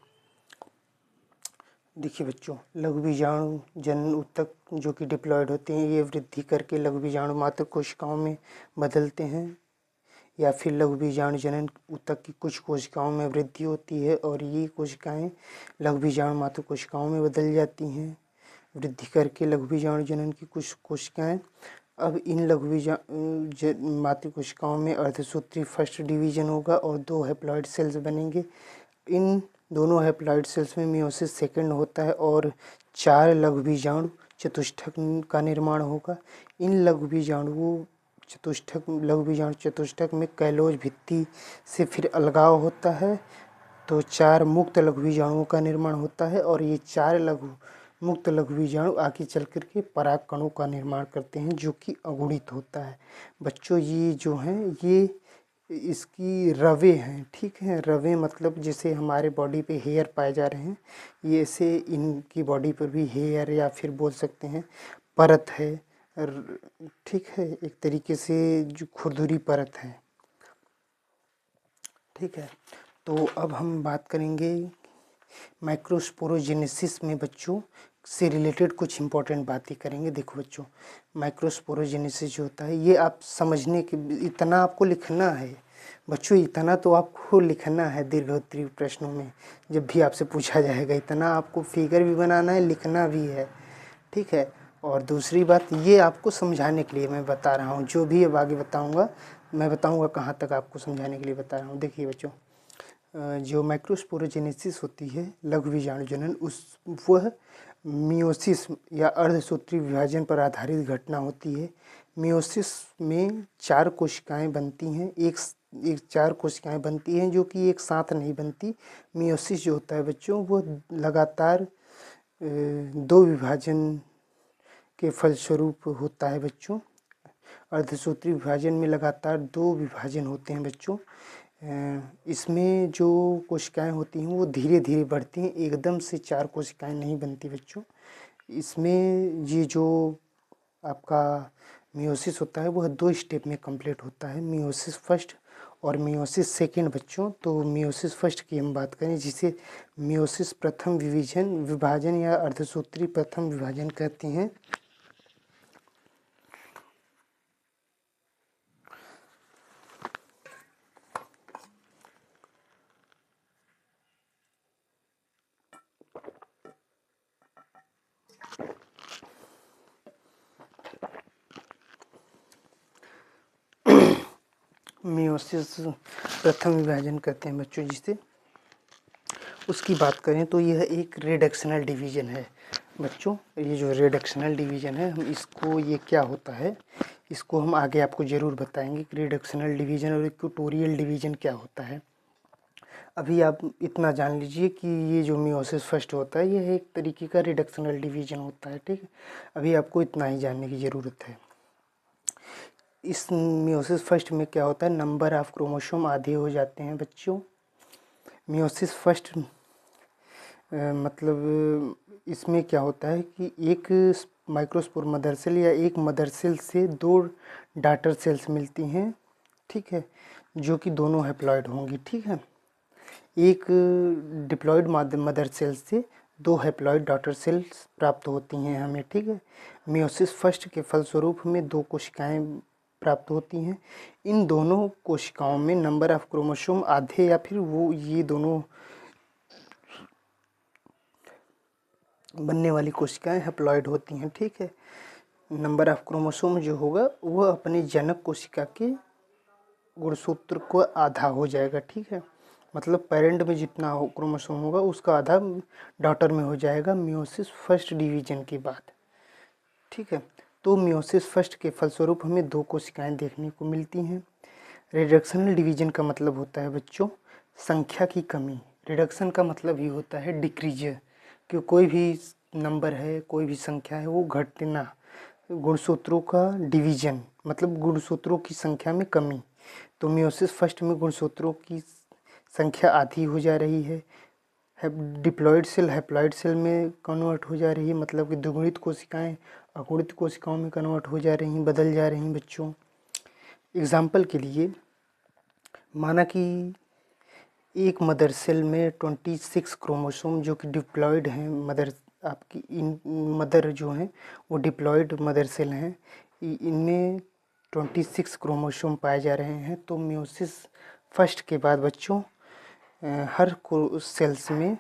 देखिए बच्चों, लघु बीजाणु जनन ऊतक जो कि डिप्लॉयड होते हैं ये वृद्धि करके लघु बीजाणु मात्र कोशिकाओं में बदलते हैं, या फिर लघु बीजाणु जनन ऊतक की कुछ कोशिकाओं में वृद्धि होती है और ये कोशिकाएं लघु बीजाणु मात्र कोशिकाओं में बदल जाती हैं, वृद्धि करके लघु बीजाणु जनन की कुछ कोशिकाएं। अब इन लघु बीजाणु मात्र कोशिकाओं में अर्धसूत्री फर्स्ट डिवीजन होगा और 2 हैप्लॉइड सेल्स बनेंगे। इन दोनों हैप्लॉइड सेल्स में मियोसिस सेकंड होता है और 4 लघु बीजाणु चतुष्टक का निर्माण होगा। इन लघु बीजाणु चतुष्टक में कैलोज भित्ति से फिर अलगाव होता है, तो 4 मुक्त लघु बीजाणुओं का निर्माण होता है और ये 4 मुक्त लघु बीजाणु आगे चल कर के परागकणों का निर्माण करते हैं जो कि अगुणित होता है। बच्चों ये जो हैं ये इसकी रवे हैं। ठीक है, रवे मतलब जैसे हमारे बॉडी पे हेयर पाए जा रहे हैं, ये ऐसे इनकी बॉडी पर भी हेयर या फिर बोल सकते हैं परत है। ठीक है, एक तरीके से जो खुरदुरी परत है। ठीक है, तो अब हम बात करेंगे माइक्रोस्पोरोजेनेसिस में बच्चों से रिलेटेड कुछ इंपॉर्टेंट बातें करेंगे। देखो बच्चों, माइक्रोस्पोरोजेनेसिस जो होता है ये आप समझने के इतना आपको लिखना है बच्चों, इतना तो आपको लिखना है दीर्घोत्तरीय प्रश्नों में जब भी आपसे पूछा जाएगा, इतना आपको फिगर भी बनाना है, लिखना भी है। ठीक है, और दूसरी बात ये आपको समझाने के लिए मैं बता रहा हूँ, जो भी अब आगे बताऊँगा मैं बताऊँगा कहाँ तक आपको समझाने के लिए बता रहा हूँ। देखिए बच्चों, जो माइक्रोस्पोरोजेनेसिस होती है लघु बीजाणु जनन वह मियोसिस या अर्धसूत्री विभाजन पर आधारित घटना होती है। मियोसिस में 4 कोशिकाएं बनती हैं, एक 4 कोशिकाएं बनती हैं जो कि एक साथ नहीं बनती। मियोसिस जो होता है बच्चों वो लगातार 2 विभाजन के फलस्वरूप होता है बच्चों। अर्धसूत्री विभाजन में लगातार 2 विभाजन होते हैं बच्चों। इसमें जो कोशिकाएं होती हैं वो धीरे धीरे बढ़ती हैं, एकदम से 4 कोशिकाएं नहीं बनती बच्चों। इसमें ये जो आपका मियोसिस होता है वह 2 स्टेप में कंप्लीट होता है, मियोसिस फर्स्ट और मियोसिस सेकेंड बच्चों। तो मियोसिस फर्स्ट की हम बात करें जिसे मियोसिस प्रथम विभाजन या अर्धसूत्री प्रथम विभाजन कहते हैं। मियोसिस प्रथम विभाजन कहते हैं बच्चों जिसे, उसकी बात करें तो यह एक रिडक्शनल डिवीज़न है बच्चों। ये जो रिडक्शनल डिवीज़न है हम इसको, ये क्या होता है इसको हम आगे आपको ज़रूर बताएंगे कि रिडक्शनल डिवीज़न और इक्वेटोरियल डिवीज़न क्या होता है। अभी आप इतना जान लीजिए कि ये जो मियोसिस फर्स्ट होता है यह एक तरीके का रिडक्शनल डिवीज़न होता है। ठीक है, अभी आपको इतना ही जानने की ज़रूरत है। इस मियोसिस फर्स्ट में क्या होता है, नंबर ऑफ क्रोमोसोम आधे हो जाते हैं बच्चों। मियोसिस फर्स्ट मतलब इसमें क्या होता है कि एक माइक्रोस्पोर मदर सेल या एक मदर सेल से 2 डॉटर सेल्स मिलती हैं। ठीक है, जो कि दोनों हैप्लॉइड होंगी। ठीक है, एक डिप्लॉइड मदर सेल से 2 हैप्लॉइड डॉटर सेल्स प्राप्त होती हैं हमें। ठीक है, मियोसिस फर्स्ट के फलस्वरूप में 2 कोशिकाएं प्राप्त होती हैं। इन दोनों कोशिकाओं में नंबर ऑफ क्रोमोसोम आधे या फिर वो ये दोनों बनने वाली कोशिकाएं हैप्लॉइड होती हैं, ठीक है। नंबर ऑफ क्रोमोसोम जो होगा वह अपने जनक कोशिका के गुणसूत्र को आधा हो जाएगा, ठीक है। मतलब पेरेंट में जितना क्रोमोसोम होगा उसका आधा डॉटर में हो जाएगा मियोसिस फर्स्ट डिवीजन के बाद, ठीक है। तो मियोसिस फर्स्ट के फलस्वरूप हमें 2 कोशिकाएं देखने को मिलती हैं। रिडक्शनल डिवीजन का मतलब होता है बच्चों संख्या की कमी। रिडक्शन का मतलब ही होता है डिक्रीज, कि कोई भी नंबर है, कोई भी संख्या है वो घटना, गुणसूत्रों का डिवीजन मतलब गुणसूत्रों की संख्या में कमी। तो मियोसिस फर्स्ट में गुणसूत्रों की संख्या आधी हो जा रही है। डिप्लॉइड सेल हैप्लॉइड सेल में कन्वर्ट हो जा रही है, मतलब कि द्विगुणित कोशिकाएं अगुणित कोशिकाओं में कन्वर्ट हो जा रही, बदल जा रही बच्चों। एग्जाम्पल के लिए माना कि एक मदर सेल में 26 क्रोमोसोम जो कि डिप्लॉइड हैं, मदर आपकी इन मदर जो हैं वो डिप्लॉइड मदर सेल हैं, इनमें 26 क्रोमोसोम पाए जा रहे हैं। तो मियोसिस फर्स्ट के बाद बच्चों हर सेल्स में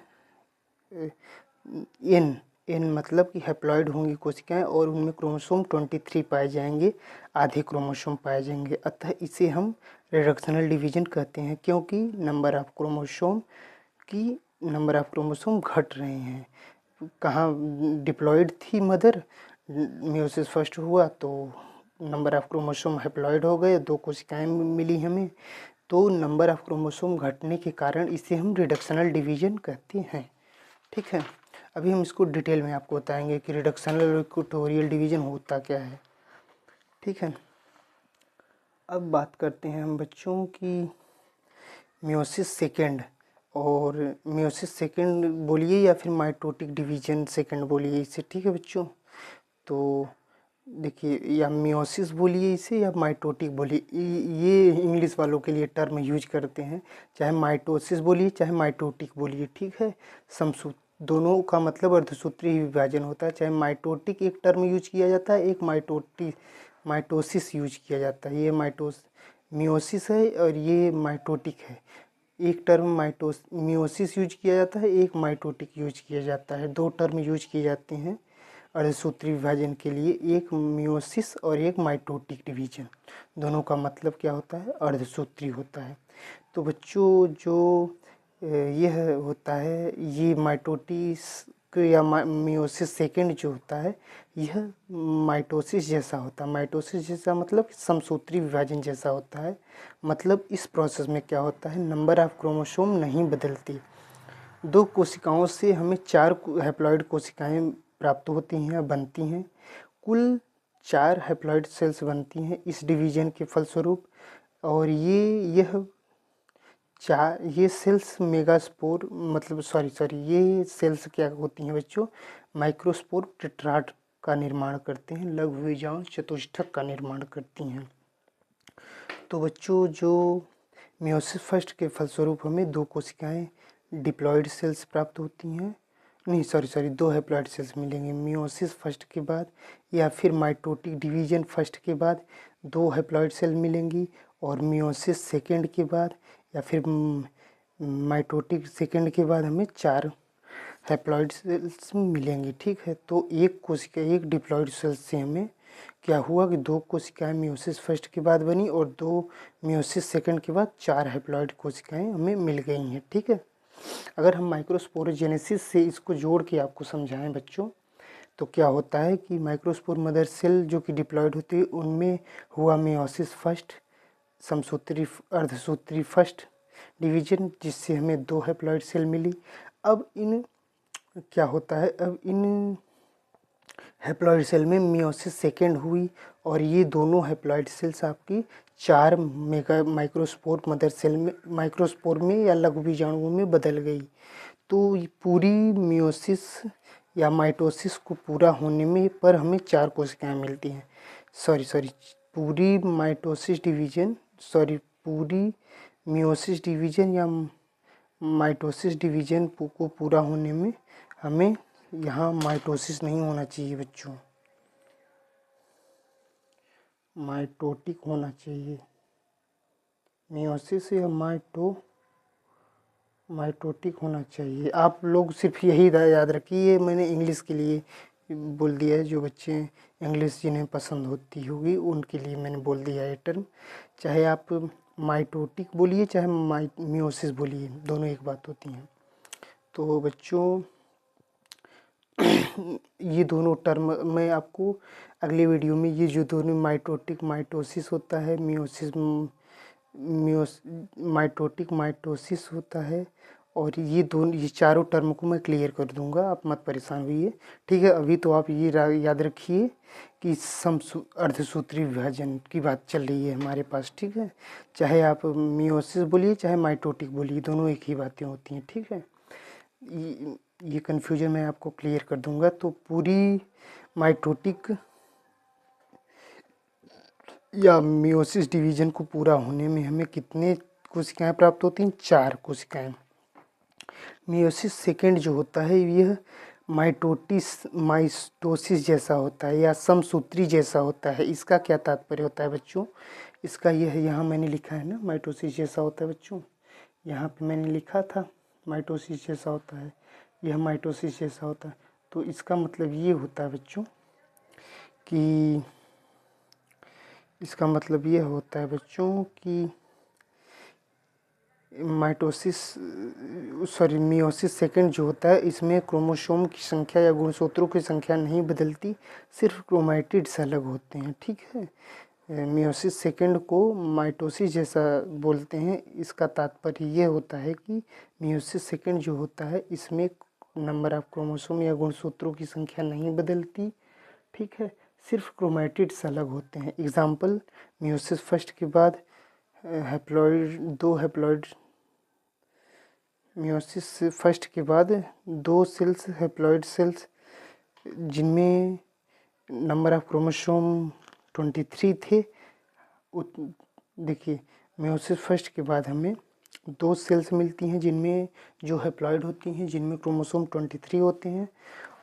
एन मतलब कि हैप्लॉइड होंगी कोशिकाएं और उनमें क्रोमोसोम 23 पाए जाएंगे, आधे क्रोमोसोम पाए जाएंगे। अतः इसे हम रिडक्शनल डिवीजन कहते हैं, क्योंकि नंबर ऑफ क्रोमोसोम घट रहे हैं। कहाँ डिप्लॉइड थी मदर, मियोसिस फर्स्ट हुआ तो नंबर ऑफ क्रोमोसोम हैप्लॉइड हो गए, 2 कोशिकाएं मिली हमें। तो नंबर ऑफ क्रोमोसोम घटने के कारण इसे हम रिडक्शनल डिवीजन कहते हैं, ठीक है। अभी हम इसको डिटेल में आपको बताएंगे कि रिडक्शनल और इक्वेटोरियल डिवीजन होता क्या है, ठीक है। अब बात करते हैं हम बच्चों की मियोसिस सेकेंड, और मियोसिस सेकेंड बोलिए या फिर माइटोटिक डिवीजन सेकेंड बोलिए इसे, ठीक है बच्चों। तो देखिए, या मियोसिस बोलिए इसे या माइटोटिक बोलिए, ये इंग्लिश वालों के लिए टर्म यूज करते हैं। चाहे माइटोसिस बोलिए चाहे माइटोटिक बोलिए, ठीक है। समसूत्र दोनों का मतलब अर्धसूत्रीय विभाजन होता है। चाहे माइटोटिक एक टर्म यूज किया जाता है, एक माइटोसिस यूज किया जाता है। ये मियोसिस है और ये माइटोटिक है। एक टर्म मियोसिस यूज किया जाता है, एक माइटोटिक यूज किया जाता है। 2 टर्म यूज किए जाते हैं अर्धसूत्री विभाजन के लिए, एक मियोसिस और एक माइटोटिक डिवीजन। दोनों का मतलब क्या होता है, अर्धसूत्री होता है। तो बच्चों जो यह होता है, ये माइटोटिस या मियोसिस सेकेंड जो होता है यह माइटोसिस जैसा होता है। माइटोसिस जैसा मतलब समसूत्री विभाजन जैसा होता है। मतलब इस प्रोसेस में क्या होता है, नंबर ऑफ क्रोमोसोम नहीं बदलती। 2 कोशिकाओं से हमें 4 हैप्लॉइड कोशिकाएं प्राप्त होती हैं या बनती हैं। कुल 4 हैप्लॉइड सेल्स बनती हैं इस डिवीजन के फलस्वरूप। और ये सेल्स मेगास्पोर मतलब ये सेल्स क्या होती हैं बच्चों, माइक्रोस्पोर टेट्राड का निर्माण करते हैं, लघु बीजाणु चतुष्टक का निर्माण करती हैं। तो बच्चों जो मियोसिस फर्स्ट के फलस्वरूप हमें 2 कोशिकाएं डिप्लॉइड सेल्स प्राप्त होती हैं, नहीं 2 हैप्लॉइड सेल्स मिलेंगे मियोसिस फर्स्ट के बाद, या फिर माइटोटिक डिवीजन फर्स्ट के बाद 2 हैप्लॉइड सेल मिलेंगी, और मियोसिस सेकेंड के बाद या फिर माइटोटिक सेकेंड के बाद हमें 4 हैप्लॉइड सेल्स मिलेंगी, ठीक है। तो एक कोशिका एक डिप्लॉइड सेल से हमें क्या हुआ कि 2 कोशिकाएं मियोसिस फर्स्ट के बाद बनी और 2 मियोसिस सेकेंड के बाद 4 हैप्लॉइड कोशिकाएं हमें मिल गई हैं, ठीक है। अगर हम माइक्रोस्पोरोजेनेसिस से इसको जोड़ के आपको समझाएं बच्चों, तो क्या होता है कि माइक्रोस्पोर मदर सेल जो कि डिप्लॉइड होती है उनमें हुआ मियोसिस फर्स्ट, समसूत्री अर्धसूत्री फर्स्ट डिवीजन, जिससे हमें 2 हैप्लॉइड सेल मिली। अब क्या होता है, अब इन हैप्लॉइड सेल में मियोसिस सेकेंड हुई और ये दोनों हैप्लॉइड सेल्स आपकी 4 माइक्रोस्पोर मदर सेल में, माइक्रोस्पोर में या लघु बीजाणुओं में बदल गई। तो पूरी मियोसिस या माइटोसिस को पूरा होने में पर हमें 4 कोशिकाएं मिलती हैं। पूरी माइटोसिस डिवीजन पूरी मियोसिस डिवीजन या माइटोसिस डिवीजन को पूरा होने में हमें यहाँ माइटोसिस नहीं होना चाहिए बच्चों, माइटोटिक होना चाहिए। मियोसिस या माइटोटिक होना चाहिए। आप लोग सिर्फ यही याद रखिए, ये मैंने इंग्लिश के लिए बोल दिया है, जो बच्चे इंग्लिश जिन्हें पसंद होती होगी उनके लिए मैंने बोल दिया है टर्म। चाहे आप माइटोटिक बोलिए चाहे मियोसिस बोलिए, दोनों एक बात होती हैं। तो बच्चों ये दोनों टर्म मैं आपको अगले वीडियो में, ये जो दोनों माइटोटिक माइटोसिस होता है, माइटोटिक माइटोसिस होता है, और ये चारों टर्म को मैं क्लियर कर दूंगा, आप मत परेशान होइए, ठीक है। अभी तो आप ये याद रखिए कि अर्धसूत्री विभाजन की बात चल रही है हमारे पास, ठीक है। चाहे आप मियोसिस बोलिए चाहे माइटोटिक बोलिए, दोनों एक ही बातें होती हैं, ठीक है। ये कन्फ्यूजन मैं आपको क्लियर कर दूंगा। तो पूरी माइटोटिक या मियोसिस डिवीजन को पूरा होने में हमें कितने कोशिकाएं प्राप्त होती हैं? 4 कोशिकाएं। मियोसिस सेकेंड जो होता है यह माइटोसिस जैसा होता है या समसूत्री जैसा होता है। इसका क्या तात्पर्य होता है बच्चों? इसका यह यहाँ मैंने लिखा है ना, माइटोसिस जैसा होता है बच्चों, यहाँ पे मैंने लिखा था माइटोसिस जैसा होता है, यह माइटोसिस जैसा होता है। तो इसका मतलब ये होता है बच्चों कि इसका मतलब ये होता है बच्चों कि मियोसिस सेकेंड जो होता है, इसमें क्रोमोसोम की संख्या या गुणसूत्रों की संख्या नहीं बदलती, सिर्फ क्रोमैटिड्स अलग होते हैं, ठीक है। मियोसिस सेकेंड को माइटोसिस जैसा बोलते हैं। इसका तात्पर्य ये होता है कि मियोसिस सेकेंड जो होता है इसमें नंबर ऑफ क्रोमोसोम या गुणसूत्रों की संख्या नहीं बदलती, ठीक है, सिर्फ क्रोमैटिड्स अलग होते हैं। एग्जाम्पल, मियोसिस फर्स्ट के बाद मियोसिस फर्स्ट के बाद 2 सेल्स हैप्लॉइड सेल्स जिनमें नंबर ऑफ क्रोमोसोम 23 थे। देखिए, मियोसिस फर्स्ट के बाद हमें 2 सेल्स मिलती हैं जिनमें जो हैप्लॉइड होती हैं, जिनमें क्रोमोसोम 23 होते हैं।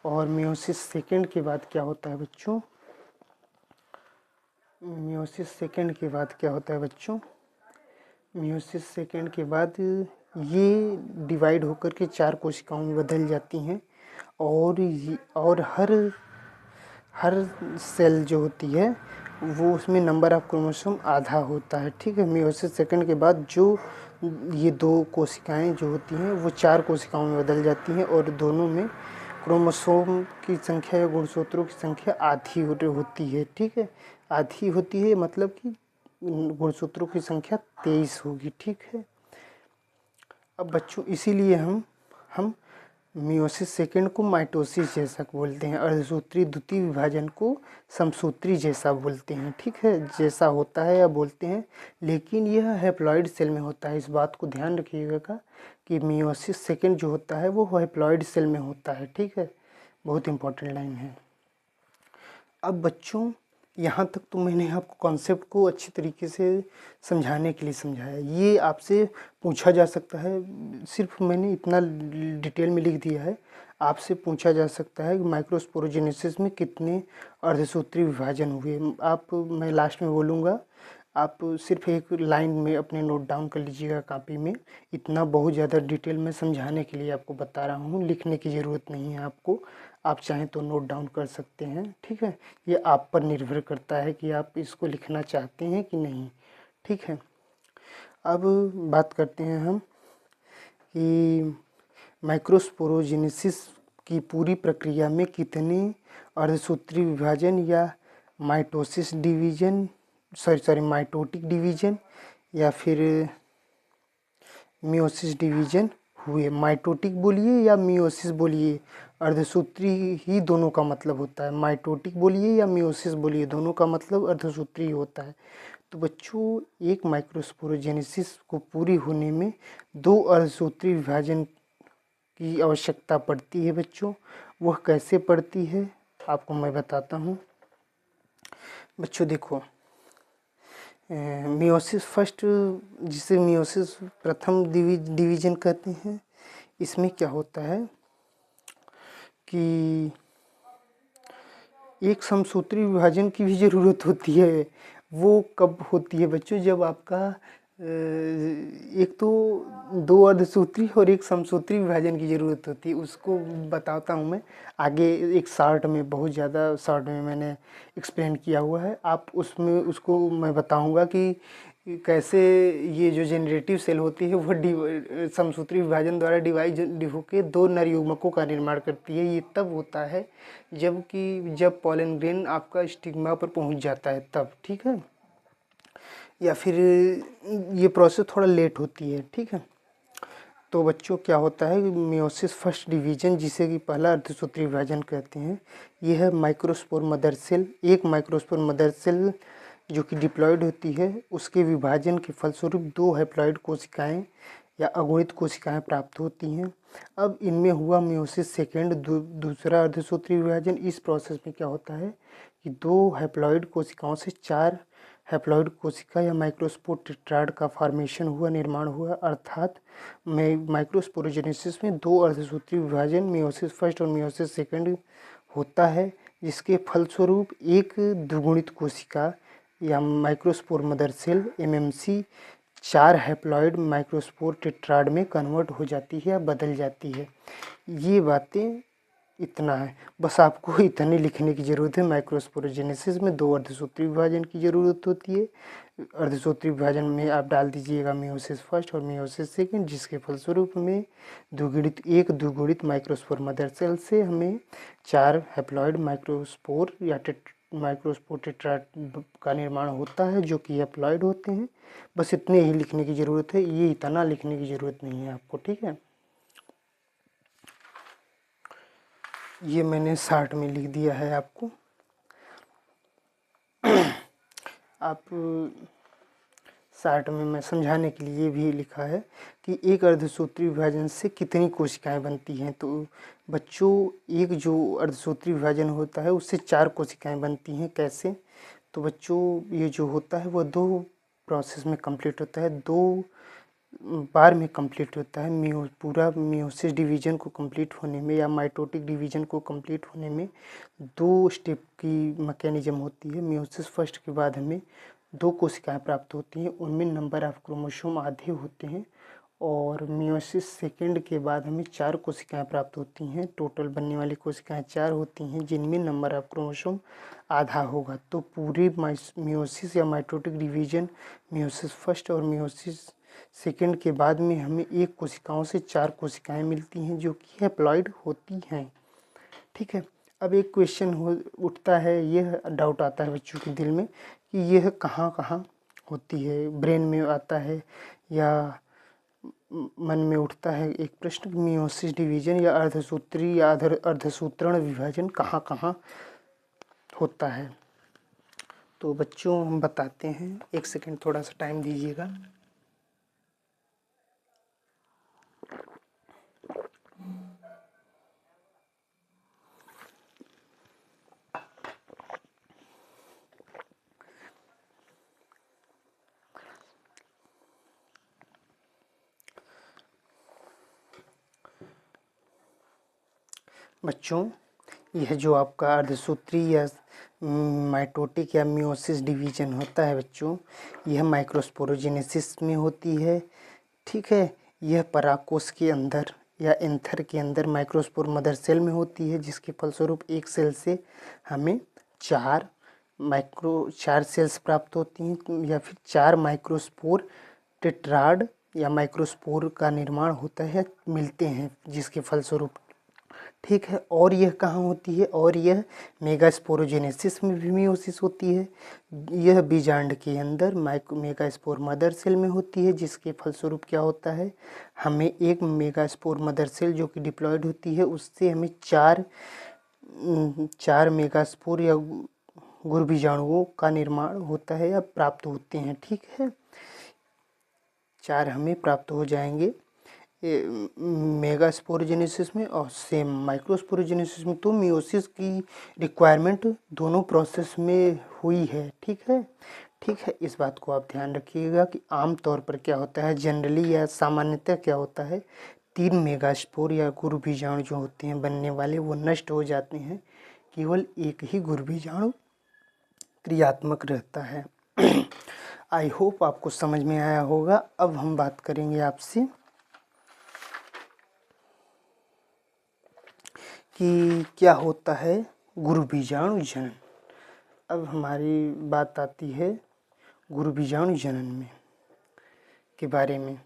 और मियोसिस सेकेंड के बाद क्या होता है बच्चों? मियोसिस सेकेंड के बाद क्या होता है बच्चों? मियोसिस सेकेंड के बाद ये डिवाइड होकर के 4 कोशिकाओं में बदल जाती हैं, और हर सेल जो होती है वो उसमें नंबर ऑफ क्रोमोसोम आधा होता है, ठीक है। मियोसिस सेकेंड के बाद जो ये 2 कोशिकाएं जो होती हैं वो 4 कोशिकाओं में बदल जाती हैं, और दोनों में क्रोमोसोम की संख्या या गुणसूत्रों की संख्या आधी होती है, ठीक है। आधी होती है मतलब कि गुणसूत्रों की संख्या 23 होगी, ठीक है। अब बच्चों इसीलिए हम मियोसिस सेकेंड को माइटोसिस जैसा बोलते हैं, अर्धसूत्री द्वितीय विभाजन को समसूत्री जैसा बोलते हैं, ठीक है, जैसा होता है या बोलते हैं। लेकिन यह हैप्लॉइड सेल में होता है, इस बात को ध्यान रखिएगा कि मियोसिस सेकेंड जो होता है वो हैप्लॉइड सेल में होता है, ठीक है। बहुत इंपॉर्टेंट लाइन है। अब बच्चों यहाँ तक तो मैंने आपको कॉन्सेप्ट को अच्छी तरीके से समझाने के लिए समझाया। ये आपसे पूछा जा सकता है, सिर्फ मैंने इतना डिटेल में लिख दिया है, आपसे पूछा जा सकता है कि माइक्रोस्पोरोजेनेसिस में कितने अर्धसूत्री विभाजन हुए। मैं लास्ट में बोलूँगा, आप सिर्फ एक लाइन में अपने नोट डाउन कर लीजिएगा कॉपी में। इतना बहुत ज़्यादा डिटेल में समझाने के लिए आपको बता रहा हूँ, लिखने की ज़रूरत नहीं है आपको। आप चाहें तो नोट डाउन कर सकते हैं, ठीक है। ये आप पर निर्भर करता है कि आप इसको लिखना चाहते हैं कि नहीं, ठीक है। अब बात करते हैं हम कि माइक्रोस्पोरोजेनेसिस की पूरी प्रक्रिया में कितने अर्धसूत्री विभाजन या माइटोसिस डिवीजन माइटोटिक डिवीजन या फिर मियोसिस डिवीजन हुए। माइटोटिक बोलिए या मियोसिस बोलिए, अर्धसूत्री ही दोनों का मतलब होता है। माइटोटिक बोलिए या मियोसिस बोलिए, दोनों का मतलब अर्धसूत्री होता है। तो बच्चों, एक माइक्रोस्पोरोजेनेसिस को पूरी होने में 2 अर्धसूत्री विभाजन की आवश्यकता पड़ती है बच्चों। वह कैसे पड़ती है आपको मैं बताता हूँ। बच्चों देखो, मियोसिस फर्स्ट, जिसे मियोसिस प्रथम डिवीजन कहते हैं, इसमें क्या होता है कि एक समसूत्री विभाजन की भी ज़रूरत होती है। वो कब होती है बच्चों? जब आपका एक तो दो अर्धसूत्री और एक समसूत्री विभाजन की ज़रूरत होती है, उसको बताता हूँ मैं आगे। एक शॉर्ट में, बहुत ज़्यादा शॉर्ट में मैंने एक्सप्लेन किया हुआ है, आप उसमें उसको मैं बताऊँगा कि कैसे ये जो जनरेटिव सेल होती है वो समसूत्री विभाजन द्वारा डिवाइड होकर दो नर युग्मकों का निर्माण करती है। ये तब होता है जब पॉलन ग्रेन आपका स्टिग्मा पर पहुंच जाता है तब, ठीक है, या फिर ये प्रोसेस थोड़ा लेट होती है, ठीक है। तो बच्चों क्या होता है, मियोसिस फर्स्ट डिवीजन, जिसे कि पहला अर्धसूत्री विभाजन कहते हैं, यह है माइक्रोस्पोर मदर सेल। एक माइक्रोस्पोर मदर सेल जो कि डिप्लॉयड होती है, उसके विभाजन के फलस्वरूप दो हैप्लॉयड कोशिकाएं या अगुणित कोशिकाएं प्राप्त होती हैं। अब इनमें हुआ मियोसिस सेकेंड, दूसरा अर्धसूत्री विभाजन। इस प्रोसेस में क्या होता है कि दो हैप्लॉयड कोशिकाओं से चार हैप्लॉयड कोशिका या माइक्रोस्पोर टेट्राड का फॉर्मेशन हुआ, निर्माण हुआ, अर्थात माइक्रोस्पोरोजेनेसिस में दो अर्धसूत्री विभाजन मियोसिस फर्स्ट और मियोसिस सेकेंड होता है, जिसके फलस्वरूप एक द्विगुणित कोशिका या माइक्रोस्पोर मदर सेल एमएमसी चार हैप्लॉयड माइक्रोस्पोर टेट्राड में कन्वर्ट हो जाती है या बदल जाती है। ये बातें इतना है, बस आपको इतने लिखने की ज़रूरत है। माइक्रोस्पोरोजेनेसिस में दो अर्धसूत्री विभाजन की ज़रूरत होती है। अर्धसूत्री विभाजन में आप डाल दीजिएगा मियोसिस फर्स्ट और मियोसिस सेकेंड, जिसके फलस्वरूप में एक द्विगुणित माइक्रोस्पोर मदर सेल से हमें चार हैप्लॉयड माइक्रोस्पोर या माइक्रोस्पोर टेट्राड का निर्माण होता है, जो कि हैप्लॉयड होते हैं। बस इतने ही लिखने की ज़रूरत है, ये इतना लिखने की ज़रूरत नहीं है आपको, ठीक है। ये मैंने शॉर्ट में लिख दिया है आपको। आप शॉर्ट में मैं समझाने के लिए भी लिखा है कि एक अर्धसूत्री विभाजन से कितनी कोशिकाएं बनती हैं। तो बच्चों, एक जो अर्धसूत्री विभाजन होता है उससे चार कोशिकाएं बनती हैं। कैसे? तो बच्चों, ये जो होता है वो दो प्रोसेस में कंप्लीट होता है, दो बार में कंप्लीट होता है। पूरा मियोसिस डिवीजन को कंप्लीट होने में या माइटोटिक डिवीजन को कंप्लीट होने में दो स्टेप की मैकेनिज्म होती है। मियोसिस फर्स्ट के बाद हमें दो कोशिकाएं प्राप्त होती हैं, उनमें नंबर ऑफ क्रोमोसोम आधे होते हैं, और मियोसिस सेकेंड के बाद हमें चार कोशिकाएं प्राप्त होती हैं। टोटल बनने वाली कोशिकाएं चार होती हैं, जिनमें नंबर ऑफ क्रोमोसोम आधा होगा। तो पूरे मियोसिस या माइटोटिक डिवीजन मियोसिस फर्स्ट और मियोसिस सेकेंड के बाद में हमें एक कोशिकाओं से चार कोशिकाएं मिलती हैं, जो कि हैप्लॉयड होती हैं, ठीक है। अब एक क्वेश्चन उठता है, यह डाउट आता है बच्चों के दिल में कि यह कहाँ कहाँ होती है। ब्रेन में आता है या मन में उठता है एक प्रश्न, मियोसिस डिवीजन या अर्धसूत्री या अर्धसूत्रण विभाजन कहाँ कहाँ होता है। तो बच्चों हम बताते हैं, एक सेकंड थोड़ा सा टाइम दीजिएगा। बच्चों, यह जो आपका अर्धसूत्री या माइटोटिक या मियोसिस डिवीजन होता है बच्चों, यह माइक्रोस्पोरोजेनेसिस में होती है, ठीक है। यह परागकोश के अंदर या एंथर के अंदर माइक्रोस्पोर मदर सेल में होती है, जिसके फलस्वरूप एक सेल से हमें चार सेल्स प्राप्त होती हैं, या फिर चार माइक्रोस्पोर टेट्राड या माइक्रोस्पोर का निर्माण होता है, मिलते हैं, जिसके फलस्वरूप, ठीक है। और यह कहाँ होती है? और यह मेगास्पोरोजेनेसिस में भी मियोसिस होती है। यह बीजांड के अंदर मेगास्पोर मदर सेल में होती है, जिसके फलस्वरूप क्या होता है, हमें एक मेगास्पोर मदर सेल जो कि डिप्लॉयड होती है, उससे हमें चार मेगास्पोर या गुरबीजाणुओं का निर्माण होता है या प्राप्त होते हैं, ठीक है। चार हमें प्राप्त हो जाएंगे मेगास्पोरोजेनेसिस में और सेम माइक्रोस्पोरोजेनेसिस में। तो मियोसिस की रिक्वायरमेंट दोनों प्रोसेस में हुई है, ठीक है, ठीक है। इस बात को आप ध्यान रखिएगा कि आम तौर पर क्या होता है, जनरली या सामान्यतः क्या होता है, तीन मेगास्पोर या गुरबीजाणु जो होते हैं बनने वाले, वो नष्ट हो जाते हैं, केवल एक ही गुरबीजाणु क्रियात्मक रहता है। आई होप आपको समझ में आया होगा। अब हम बात करेंगे आपसे कि क्या होता है गुरु बीजाणु जनन। अब हमारी बात आती है गुरु बीजाणु जनन में के बारे में।